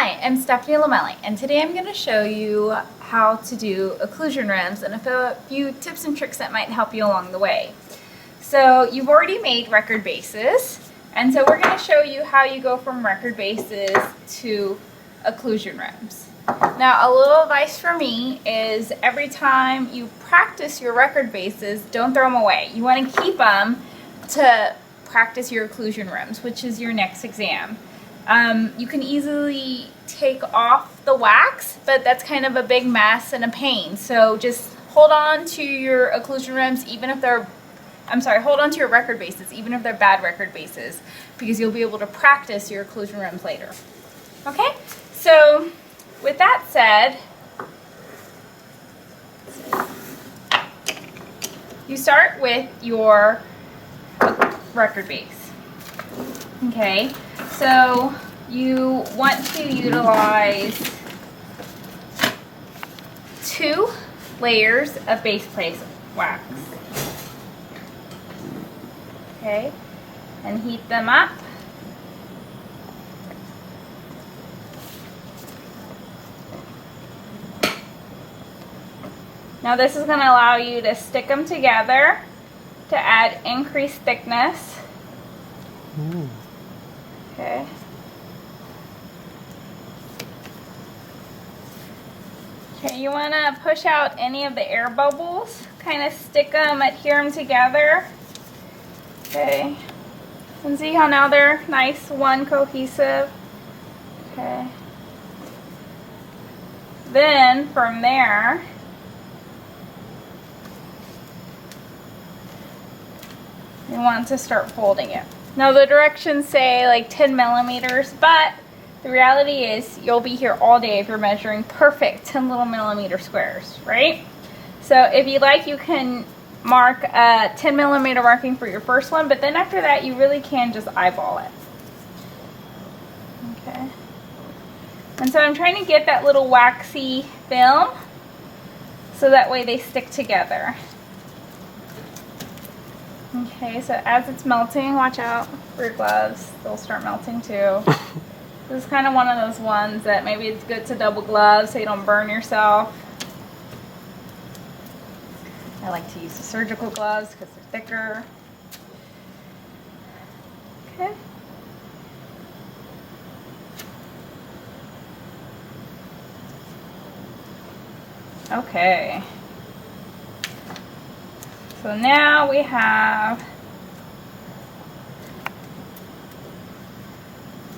Hi, I'm Stephanie Lomeli, and today I'm going to show you how to do occlusion rims and a few tips and tricks that might help you along the way. So you've already made record bases, and so we're going to show you how you go from record bases to occlusion rims. Now, a little advice for me is every time you practice your record bases, don't throw them away. You want to keep them to practice your occlusion rims, which is your next exam. You can easily take off the wax, but that's kind of a big mess and a pain. So just hold on to your occlusion rims, even if they're, hold on to your record bases, even if they're bad record bases, because you'll be able to practice your occlusion rims later. Okay, so with that said, you start with your record base. Okay, so you want to utilize 2 layers of base plate wax. Okay, and heat them up. Now this is going to allow you to stick them together to add increased thickness. Okay. Okay, you want to push out any of the air bubbles, kind of stick them, adhere them together. Okay. And see how now they're nice, one cohesive. Okay. Then from there, you want to start folding it. Now the directions say like 10 millimeters, but the reality is you'll be here all day if you're measuring perfect 10 little millimeter squares, right? So if you like, you can mark a 10 millimeter marking for your first one, but then after that you really can just eyeball it. Okay. And so I'm trying to get that little waxy film so that way they stick together. Okay, so as it's melting, watch out for your gloves. They'll start melting too. This is kind of one of those ones that maybe it's good to double glove so you don't burn yourself. I like to use the surgical gloves because they're thicker. Okay. Okay. So now we have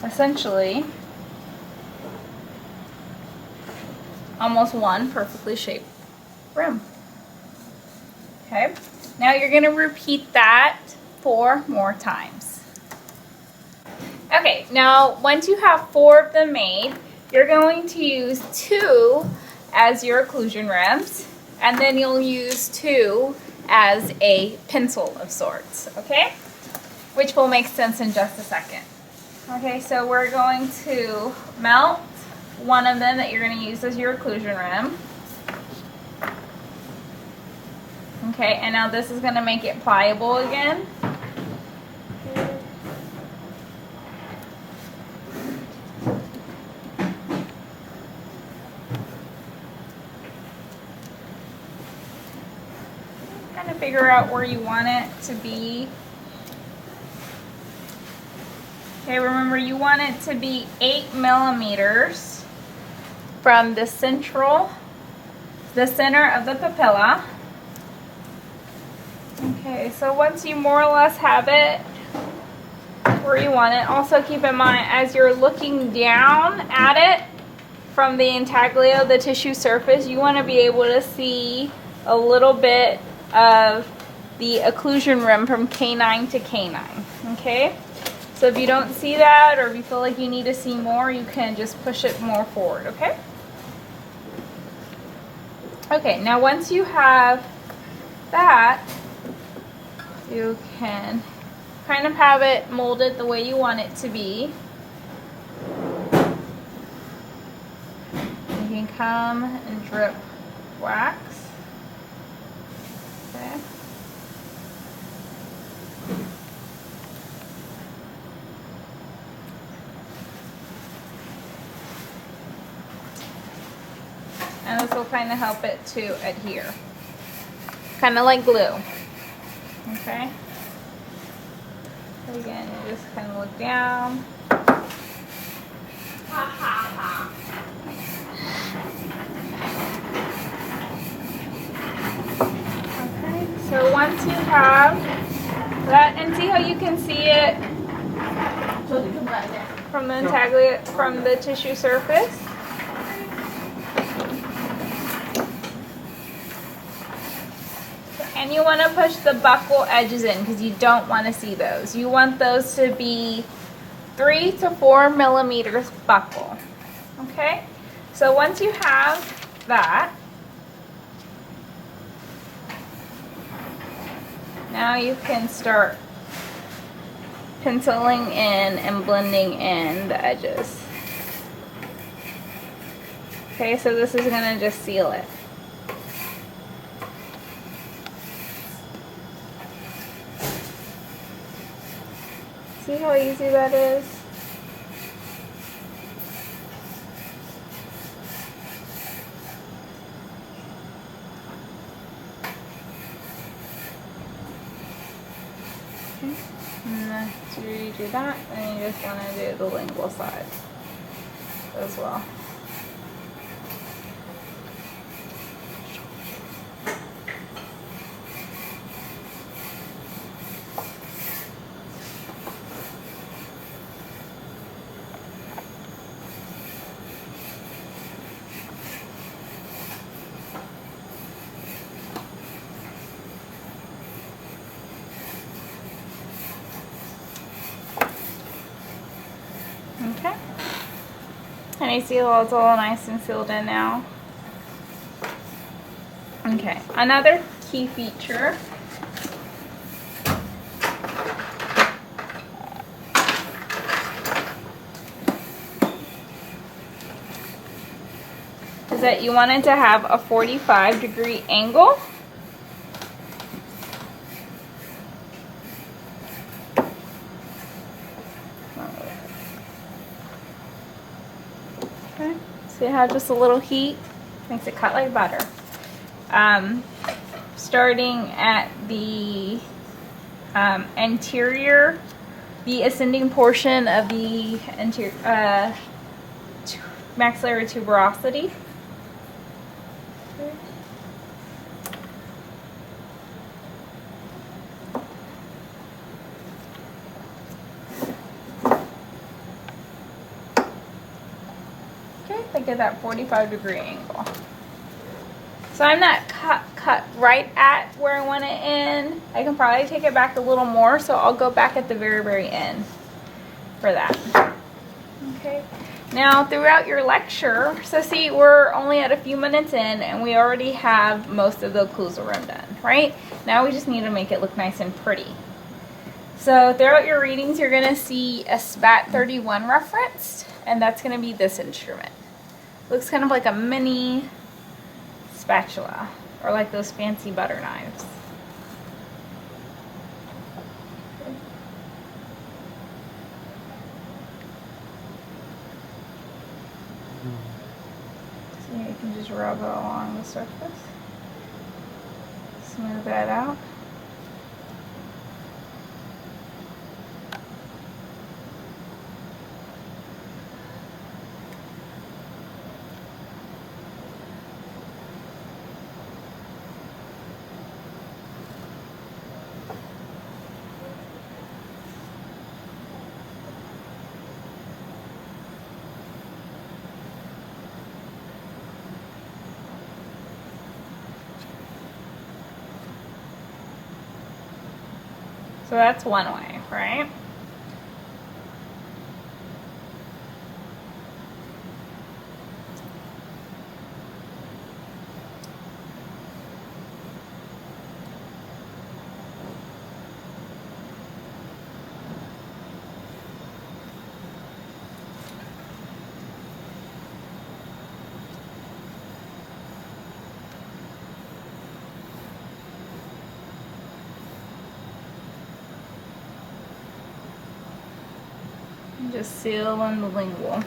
essentially almost one perfectly shaped rim. Okay, now you're going to repeat that 4 more times. Okay, now once you have 4 of them made, you're going to use 2 as your occlusion rims, and then you'll use 2 as a pencil of sorts, okay? Which will make sense in just a second. Okay, so we're going to melt one of them that you're going to use as your occlusion rim. Okay, and now this is going to make it pliable again. Kind of figure out where you want it to be. Okay, remember you want it to be 8 millimeters from the center of the papilla. Okay, so once you more or less have it where you want it, also keep in mind as you're looking down at it from the intaglio, the tissue surface, you want to be able to see a little bit of the occlusion rim from canine to canine. Okay? So if you don't see that, or if you feel like you need to see more, you can just push it more forward, okay? Okay, now once you have that, you can kind of have it molded the way you want it to be. You can come and drip wax. Okay. And this will kind of help it to adhere. Kind of like glue. Okay? So again, you just kind of look down. Okay, so once you have that, and see how you can see it from the tissue surface? And you want to push the buckle edges in because you don't want to see those. You want those to be 3 to 4 millimeters buckle. Okay? So once you have that, now you can start penciling in and blending in the edges. Okay, so this is going to just seal it. See how easy that is? Okay. And after you do that, then you just want to do the lingual side as well. Okay, and you see how it's all nice and sealed in now. Okay, another key feature is that you want it to have a 45-degree angle. Okay. See how just a little heat makes it cut like butter. Starting at the anterior, the ascending portion of the anterior maxillary tuberosity. Think of that 45-degree angle. So I'm not cut right at where I want to end. I can probably take it back a little more, so I'll go back at the very, very end for that. Okay. Now throughout your lecture, so see, we're only at a few minutes in and we already have most of the occlusal rim done, right? Now we just need to make it look nice and pretty. So throughout your readings, you're going to see a SPAT 31 referenced, and that's going to be this instrument. Looks kind of like a mini spatula, or like those fancy butter knives. So you can just rub it along the surface, smooth that out. So that's one way, right? Just seal in the lingual.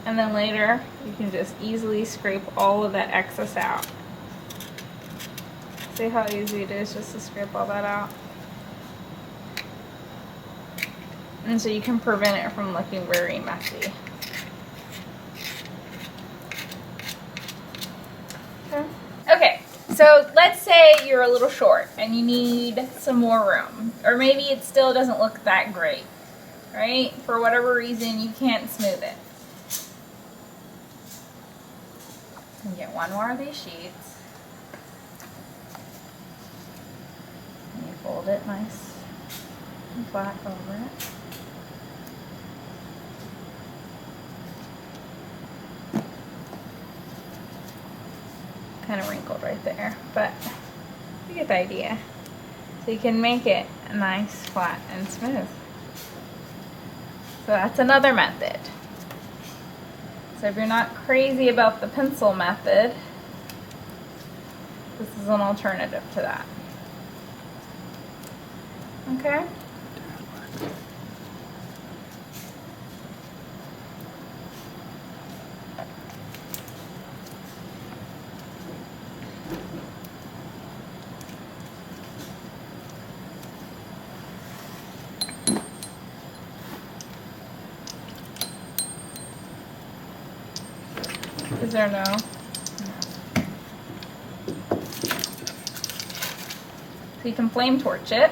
And then later, you can just easily scrape all of that excess out. See how easy it is just to scrape all that out? And so you can prevent it from looking very messy. Okay, so let's say you're a little short and you need some more room. Or maybe it still doesn't look that great, right? For whatever reason, you can't smooth it. You get one more of these sheets. And you fold it nice and flat over it. Kind of wrinkled right there, but you get the idea. So you can make it nice, flat, and smooth. So that's another method. So if you're not crazy about the pencil method, this is an alternative to that. Okay? Is there no? So you can flame torch it.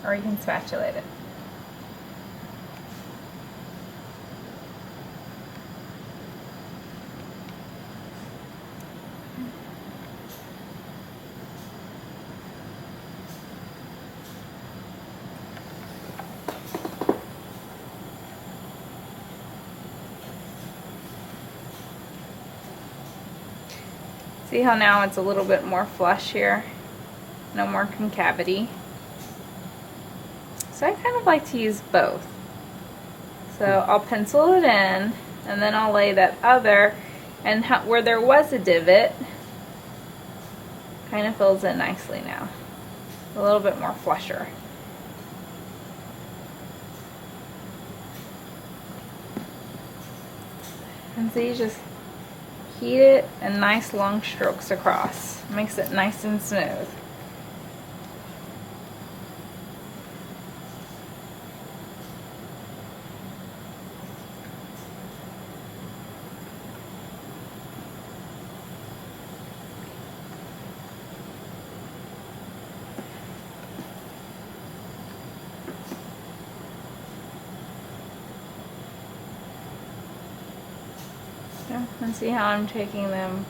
Or you can spatulate it. See how now it's a little bit more flush here? No more concavity. So I kind of like to use both. So I'll pencil it in, and then I'll lay that other, and where there was a divot, kind of fills in nicely now. A little bit more flusher. And so you just heat it and nice long strokes across. Makes it nice and smooth. And see how I'm taking them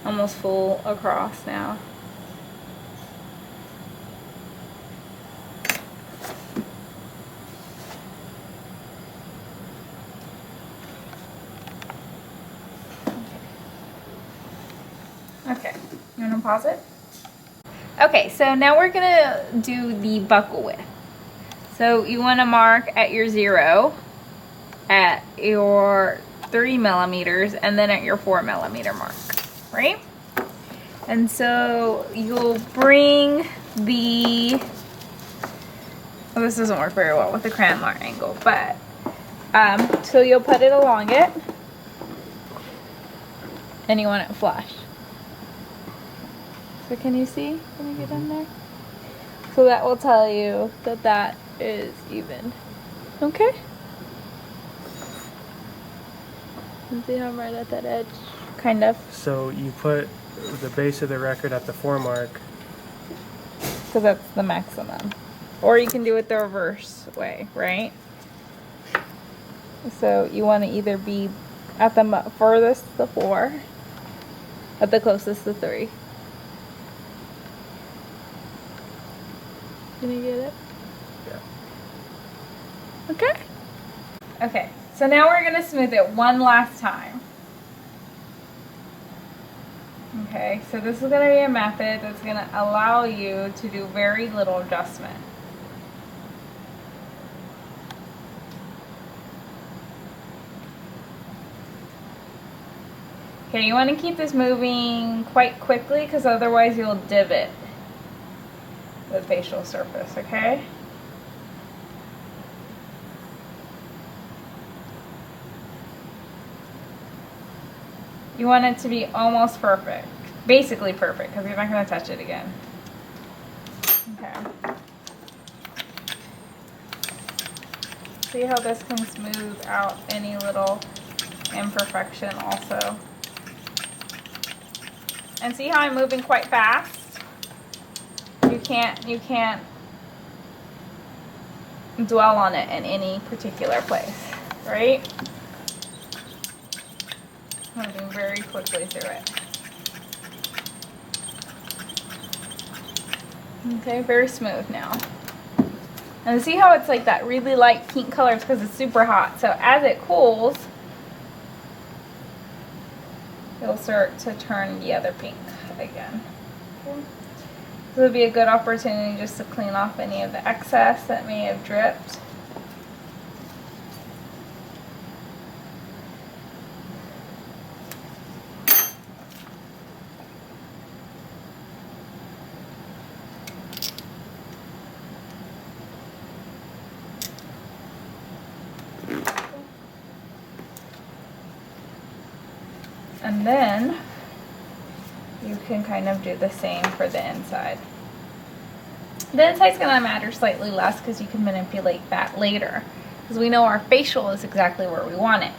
almost full across now. Okay, you want to pause it? Okay, so now we're gonna do the buckle width. So you want to mark at your 0, at your 3 millimeters, and then at your 4 millimeter mark, right? And so you'll bring the, well, this doesn't work very well with the crayon mark angle, but so you'll put it along it, and you want it flush. So can you see? Can you get in there? So that will tell you that that is even. Okay? And see how I'm right at that edge? Kind of. So you put the base of the record at the 4 mark. Because that's the maximum. Or you can do it the reverse way, right? So you want to either be at the furthest the 4, at the closest the 3. Can you get it? Yeah. Okay. Okay, so now we're going to smooth it one last time. Okay, so this is going to be a method that's going to allow you to do very little adjustment. Okay, you want to keep this moving quite quickly because otherwise you'll divot. the facial surface, okay? You want it to be almost perfect, basically perfect, because you're not going to touch it again. Okay. See how this can smooth out any little imperfection also. And see how I'm moving quite fast? You can't dwell on it in any particular place, right? Moving very quickly through it. Okay, very smooth now. And see how it's like that really light pink color? It's because it's super hot. So as it cools, it'll start to turn the other pink again. Okay. This would be a good opportunity just to clean off any of the excess that may have dripped. And then you can kind of do the same for the inside. The inside's going to matter slightly less because you can manipulate that later. Because we know our facial is exactly where we want it.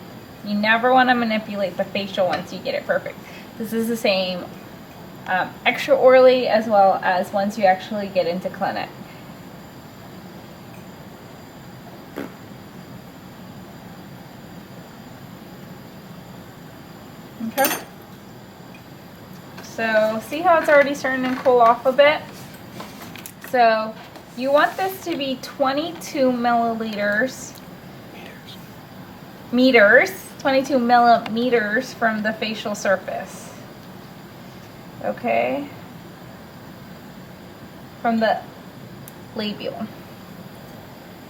You never want to manipulate the facial once you get it perfect. This is the same extra oily as well as once you actually get into clinic. Okay. So see how it's already starting to cool off a bit? So you want this to be 22 milliliters, 22 millimeters from the facial surface. Okay? From the labial.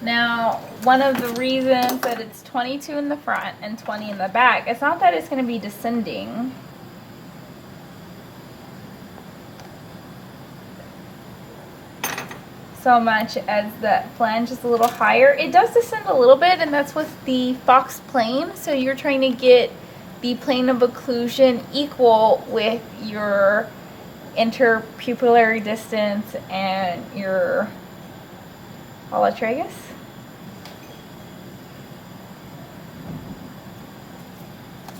Now, one of the reasons that it's 22 in the front and 20 in the back, it's not that it's going to be descending. So much as the flange is a little higher. It does descend a little bit, and that's with the Fox plane. So you're trying to get the plane of occlusion equal with your interpupillary distance and your elytragus.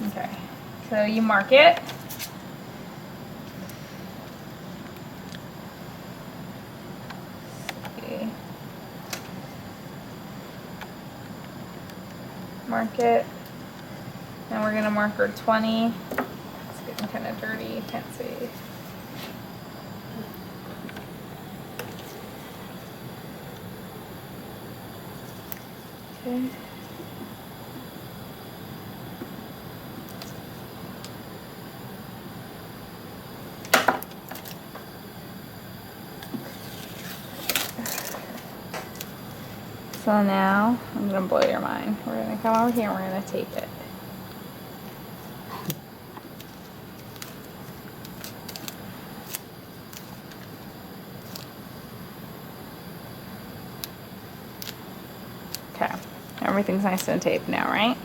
Okay, so you mark it. Mark it. Now we're gonna marker 20. It's getting kind of dirty, you can't see. Okay. So now, I'm going to blow your mind. We're going to come over here and we're going to tape it. Okay, everything's nice and taped now, right?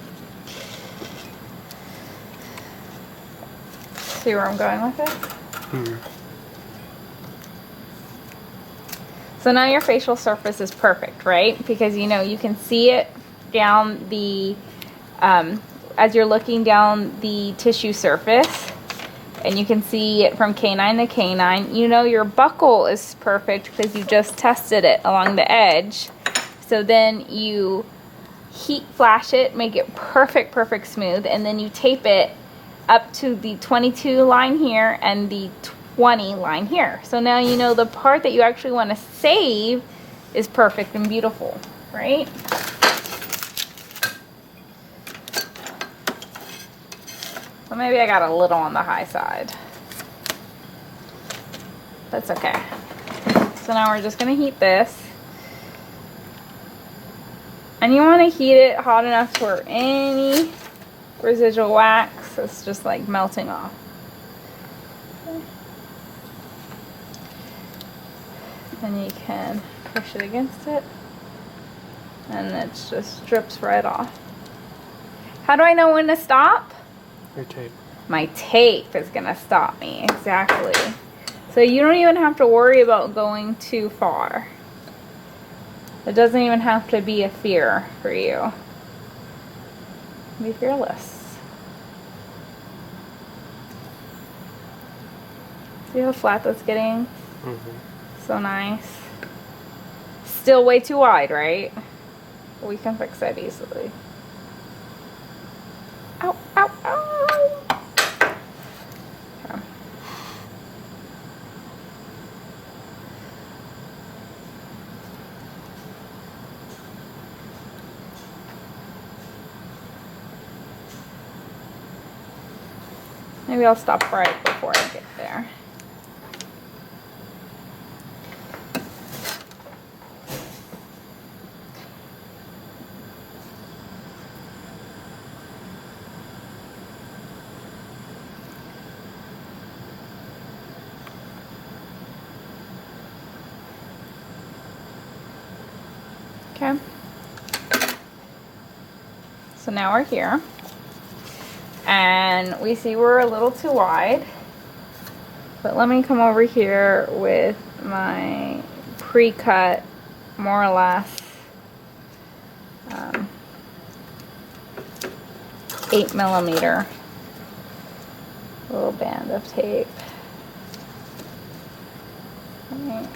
See where I'm going with this? Mm-hmm. So now your facial surface is perfect, right? Because you know you can see it down the, as you're looking down the tissue surface, and you can see it from canine to canine. You know your buckle is perfect because you just tested it along the edge. So then you heat flash it, make it perfect smooth, and then you tape it up to the 22 line here and the 20 line here. So now you know the part that you actually want to save is perfect and beautiful, right? So maybe I got a little on the high side. That's okay. So now we're just going to heat this. And you want to heat it hot enough for any residual wax is just like melting off. and you can push it against it, and it just drips right off. How do I know when to stop? Your tape. My tape is gonna stop me, exactly. So you don't even have to worry about going too far. It doesn't even have to be a fear for you. Be fearless. See how flat that's getting? Mm-hmm. So nice. Still way too wide, right? We can fix that easily. Ow, ow, ow! Okay. Maybe I'll stop right before I get there. Okay. So now we're here. And we see we're a little too wide. But let me come over here with my pre-cut, more or less, 8mm little band of tape. Right.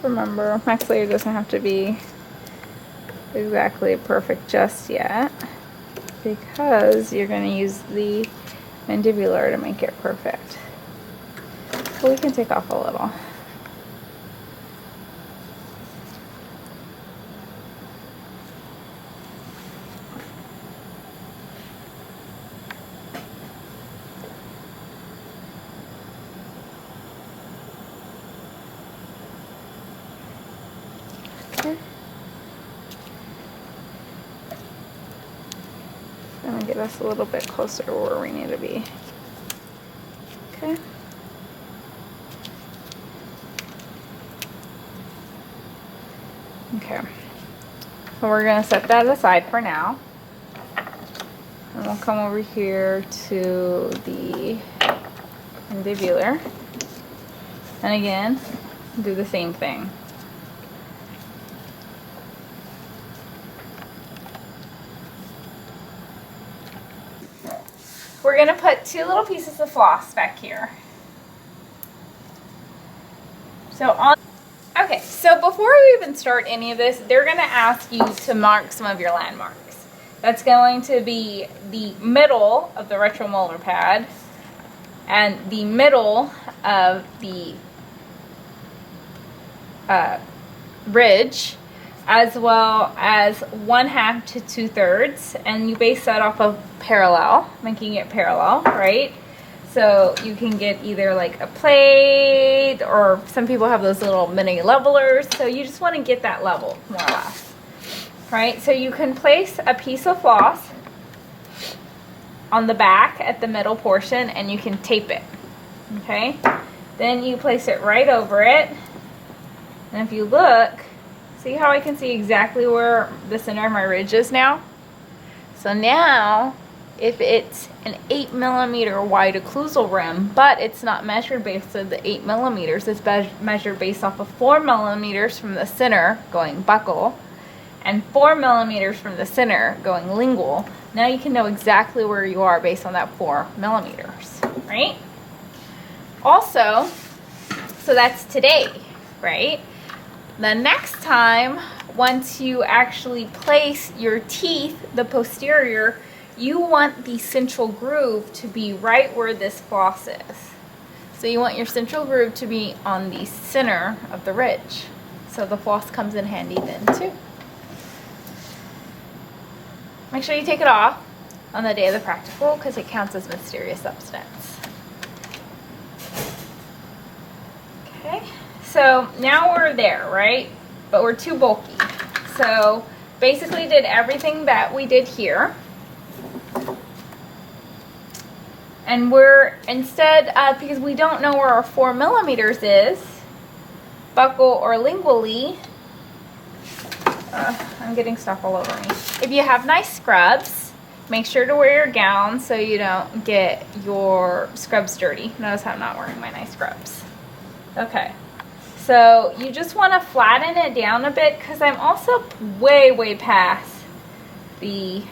Remember, max layer doesn't have to be exactly perfect just yet, because you're going to use the mandibular to make it perfect. So we can take off a little. Okay. Gonna get us a little bit closer to where we need to be. Okay. Okay. So we're gonna set that aside for now. And we'll come over here to the mandibular. And again, do the same thing. We're gonna put 2 little pieces of floss back here. Okay, so before we even start any of this, they're gonna ask you to mark some of your landmarks. That's going to be the middle of the retromolar pad and the middle of the ridge, as well as 1/2 to 2/3, and you base that off of parallel, making it parallel, right? So you can get either like a plate, or some people have those little mini levelers, so you just want to get that level, more or less. Right, so you can place a piece of floss on the back at the middle portion, and you can tape it, okay? Then you place it right over it, and if you look, see how I can see exactly where the center of my ridge is now? So now, if it's an 8mm wide occlusal rim, but it's not measured based on the 8mm, it's measured based off of 4mm from the center going buccal, and 4mm from the center going lingual. Now you can know exactly where you are based on that 4mm, right? Also, so that's today, right? The next time, once you actually place your teeth, the posterior, you want the central groove to be right where this floss is. So you want your central groove to be on the center of the ridge. So the floss comes in handy then too. Make sure you take it off on the day of the practical, because it counts as mysterious substance. Okay, so now we're there, right? But we're too bulky. So basically did everything that we did here. And we're, instead, because we don't know where our 4 millimeters is, buccal or lingually, I'm getting stuff all over me. If you have nice scrubs, make sure to wear your gown so you don't get your scrubs dirty. Notice I'm not wearing my nice scrubs. Okay, so you just want to flatten it down a bit because I'm also way past the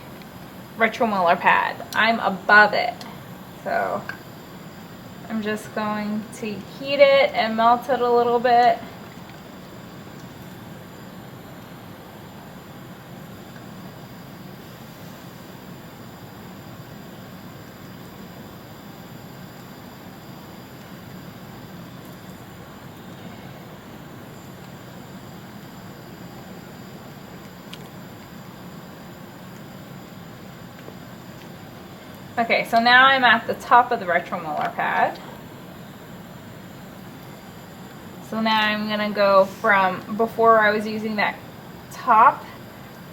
retromolar pad. I'm above it. So I'm just going to heat it and melt it a little bit. Okay, so now I'm at the top of the retromolar pad. So now I'm gonna go from, before I was using that top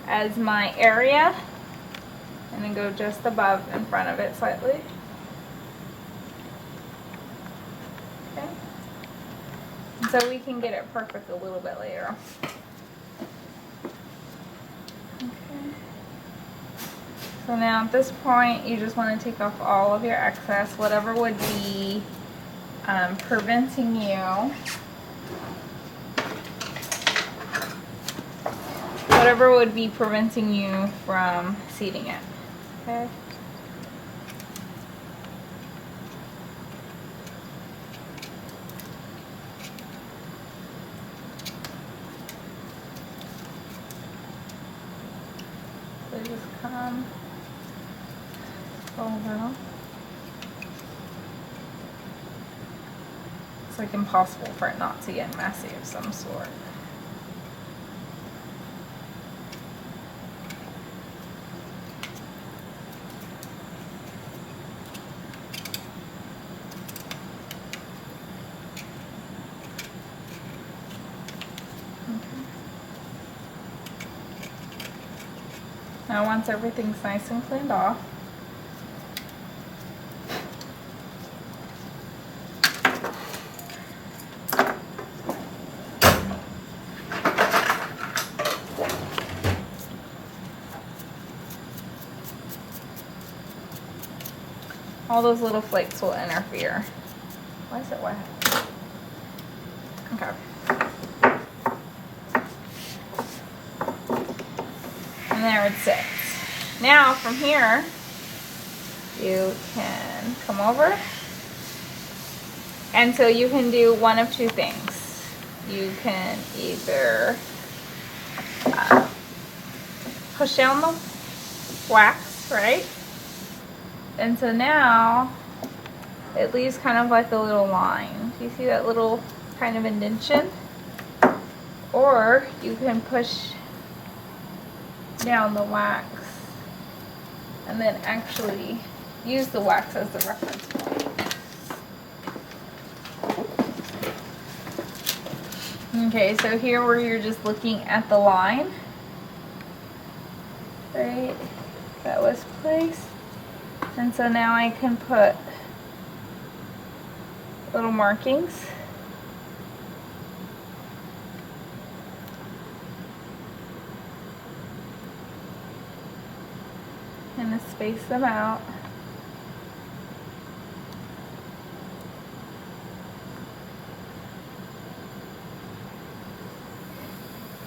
as my area, and then go just above in front of it slightly. Okay. And so we can get it perfect a little bit later. So now at this point, you just want to take off all of your excess, whatever would be preventing you, from seating it. Okay. So just come over. It's like impossible for it not to get messy of some sort. Now once everything's nice and cleaned off, all those little flakes will interfere. Why is it wet? Okay. And there it sits. Now from here, you can come over. And so you can do one of two things. You can either push down the wax, right? And so now it leaves kind of like a little line. Do you see that little kind of indentation? Or you can push down the wax and then actually use the wax as the reference point. Okay, so here where you're just looking at the line, right, that was placed. And so now I can put little markings. And to space them out.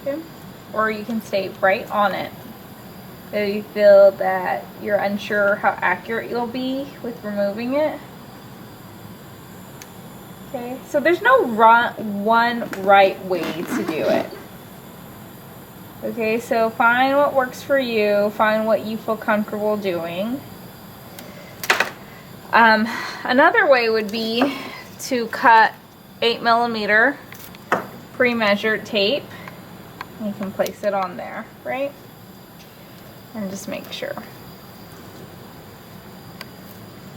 Okay. Or you can stay right on it. If you feel that you're unsure how accurate you'll be with removing it. Okay, so there's no one right way to do it. Okay, so find what works for you, find what you feel comfortable doing. Another way would be to cut 8mm pre-measured tape. You can place it on there, right? And just make sure.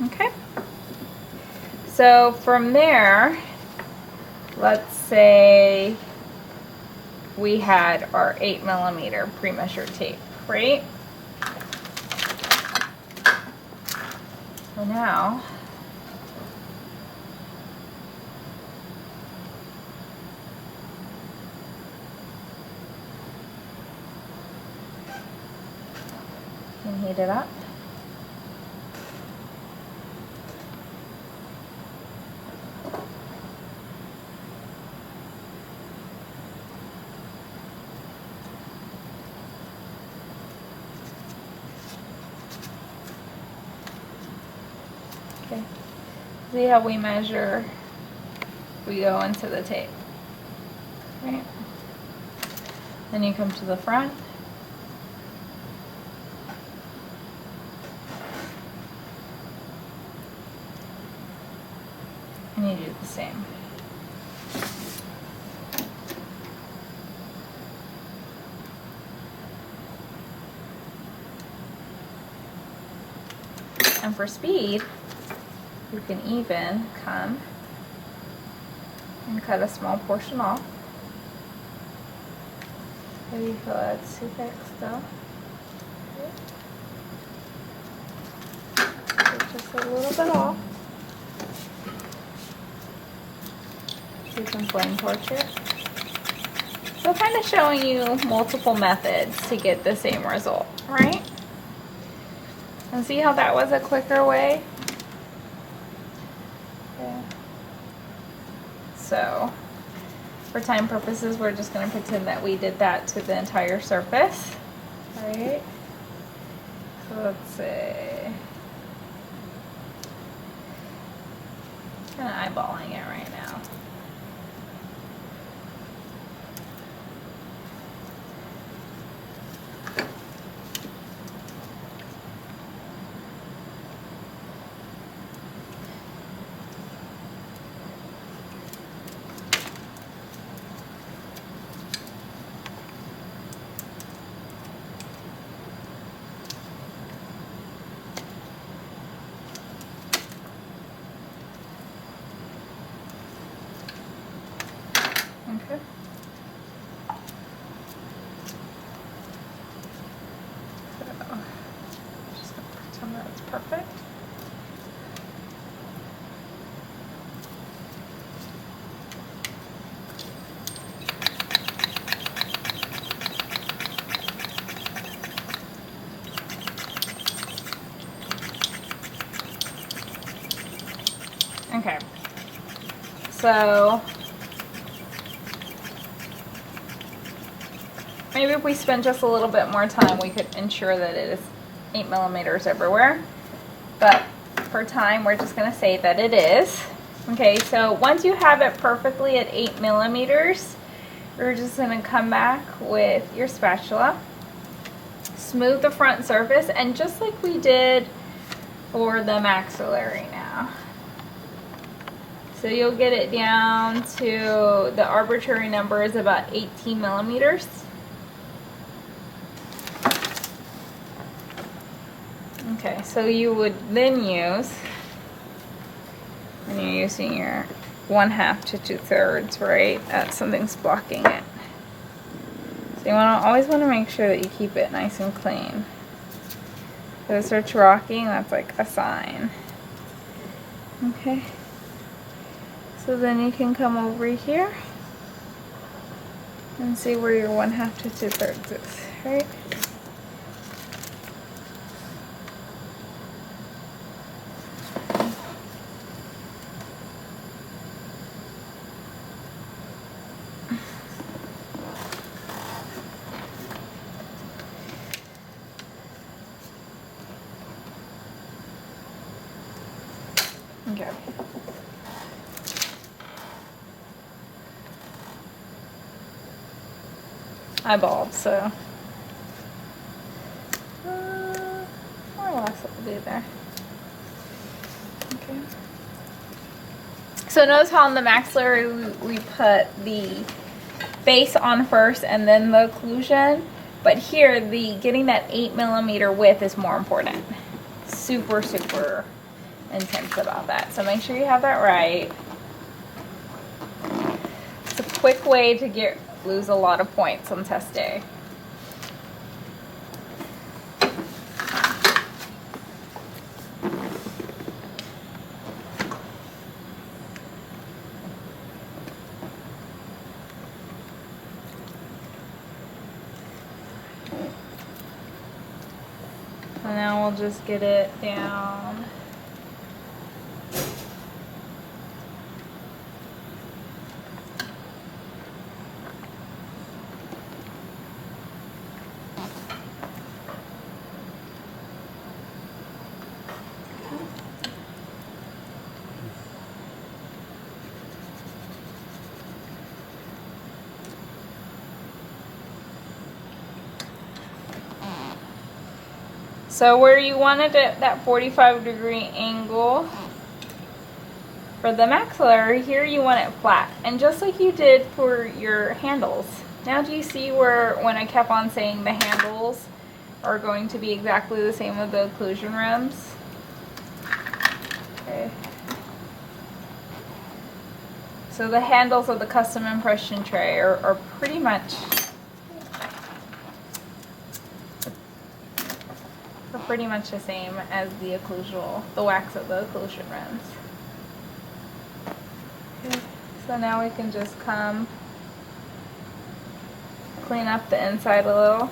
Okay. So from there, let's say we had our 8mm pre-measured tape, right? So now heat it up. Okay. See how we measure? We go into the tape. Right? Then you come to the front. And you do the same. And for speed, you can even come and cut a small portion off. Maybe you feel that's too thick still. Okay. Just a little bit off. So you can flame torch it. So kind of showing you multiple methods to get the same result, right? And see how that was a quicker way? Okay. So, for time purposes, we're just going to pretend that we did that to the entire surface, right? So let's say, kind of eyeballing it right now. Okay. So, just gonna pretend that it's perfect. Okay. So maybe if we spend just a little bit more time, we could ensure that it is 8 millimeters everywhere. But for time, we're just going to say that it is. Okay, so once you have it perfectly at 8 millimeters, we're just going to come back with your spatula, smooth the front surface, and just like we did for the maxillary now. So you'll get it down to, the arbitrary number is about 18 millimeters. Okay, so you would then use, when you're using your 1/2 to 2/3, right? Something's blocking it. So you always want to make sure that you keep it nice and clean. If it starts rocking, that's like a sign. Okay. So then you can come over here and see where your 1/2 to 2/3 is, right? Okay. Eyeballed, so more or less what we'll do there. Okay. So notice how in the maxillary we put the base on first and then the occlusion, but here getting that 8 millimeter width is more important. Super intense about that. So make sure you have that right. It's a quick way to lose a lot of points on test day. And now we'll just get it down. So where you wanted it, that 45-degree angle for the maxillary, here you want it flat. And just like you did for your handles. Now do you see where, when I kept on saying the handles are going to be exactly the same with the occlusion rims? Okay. So the handles of the custom impression tray are pretty much the same as the wax of the occlusion rims. Okay. So now we can just come clean up the inside a little.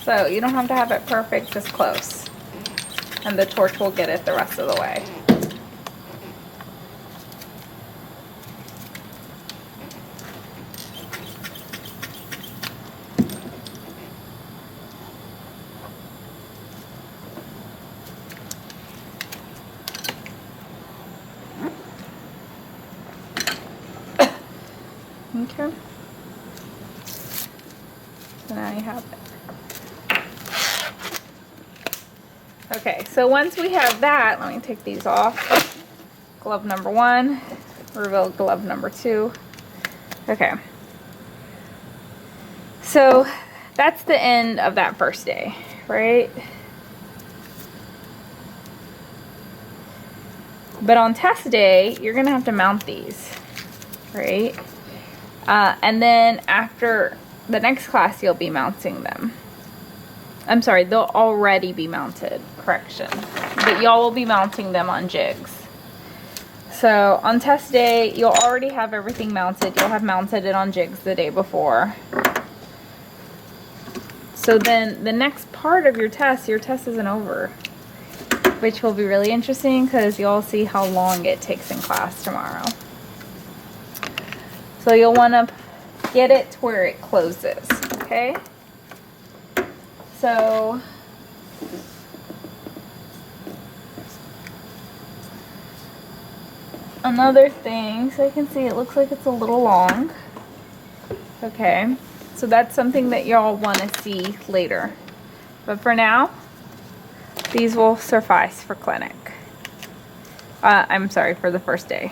So you don't have to have it perfect, just close. And the torch will get it the rest of the way. Okay. So now you have it. Okay, so once we have that, let me take these off. Glove number 1, reveal glove number 2. Okay. So that's the end of that first day, right? But on test day, you're gonna have to mount these, right? And then after the next class, you'll be mounting them. I'm sorry, they'll already be mounted, correction. But y'all will be mounting them on jigs. So on test day, you'll already have everything mounted. You'll have mounted it on jigs the day before. So then the next part of your test isn't over, which will be really interesting because you'll see how long it takes in class tomorrow. So you'll want to get it to where it closes, okay? So another thing, so you can see it looks like it's a little long. Okay, so that's something that y'all want to see later. But for now, these will suffice for clinic. I'm sorry, for the first day.